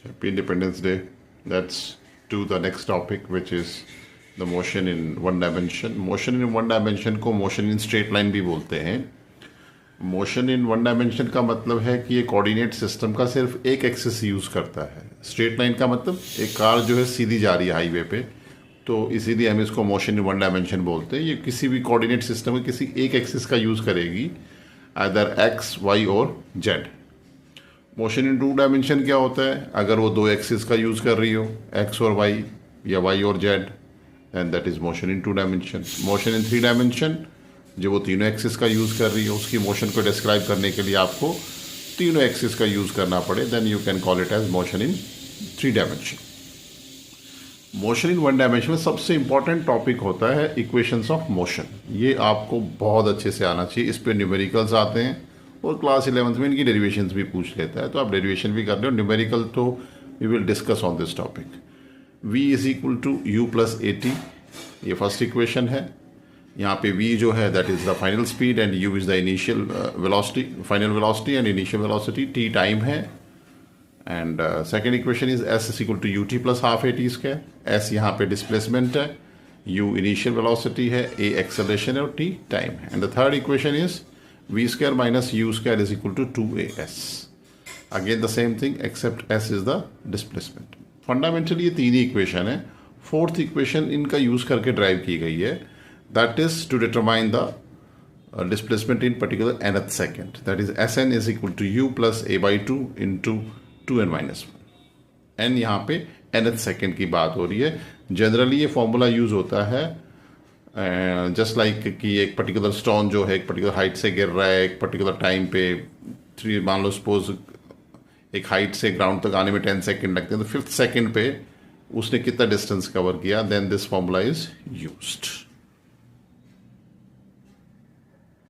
Happy Independence Day. Let's do the next topic, which is the motion in one dimension. Motion in one dimension को motion in straight line भी बोलते हैं. Motion in one dimension का मतलब है कि ये कोऑर्डिनेट सिस्टम का सिर्फ एक एक्सिस यूज़ करता है. स्ट्रेट लाइन का मतलब एक कार जो है सीधी जा रही है हाईवे पे, तो इसीलिए हम इसको मोशन इन वन डायमेंशन बोलते हैं. ये किसी भी कोऑर्डिनेट सिस्टम में किसी एक एक्सिस का यूज़ करेगी, आइदर एक्स, वाई और Z. Motion in two dimension क्या होता है? अगर वो दो एक्सिस का यूज़ कर रही हो, एक्स और वाई या वाई और Z, and that is motion in two dimension. Motion in three dimension, जो वो तीनों एक्सिस का यूज़ कर रही है, उसकी मोशन को डिस्क्राइब करने के लिए आपको तीनों एक्सिस का यूज़ करना पड़े, then you can call it as motion in three dimension. Motion in one dimension में सबसे इंपॉर्टेंट टॉपिक होता है इक्वेशंस ऑफ मोशन. ये आपको बहुत अच्छे से आना चाहिए. इस पे न्यूमेरिकल्स आते हैं और क्लास 11th में इनकी डेरिवेशंस भी पूछ लेता है, तो आप डेरिवेशन भी कर रहे हो. न्यूमेरिकल तो we will discuss on this topic. v is equal to u plus a t, ये फर्स्ट इक्वेशन है. यहाँ पे v जो है that is the final speed and u is the initial velocity, final velocity and initial velocity, t time है. And second equation is s is equal to u t plus half a t square. s यहाँ पे displacement है, u initial velocity है, a acceleration है और t time है. And the third equation is v square minus u square is equal to 2as. Again the same thing except s is the displacement. Fundamentally ये तीन ही equation है. Fourth equation इनका use करके derive की गई है, that is to determine the displacement in particular nth second. That is Sn is equal to u plus a by 2 into 2n minus 1. n यहाँ पे nth second की बात हो रही है. जनरली ये फॉर्मूला यूज होता है जस्ट लाइक कि एक पर्टिकुलर स्टोन जो है एक पर्टिकुलर हाइट से गिर रहा है एक पर्टिकुलर टाइम पे, मान लो सपोज एक हाइट से ग्राउंड तक आने में 10 सेकेंड लगते हैं, तो 5th सेकेंड पे उसने कितना डिस्टेंस कवर किया, then this formula is used.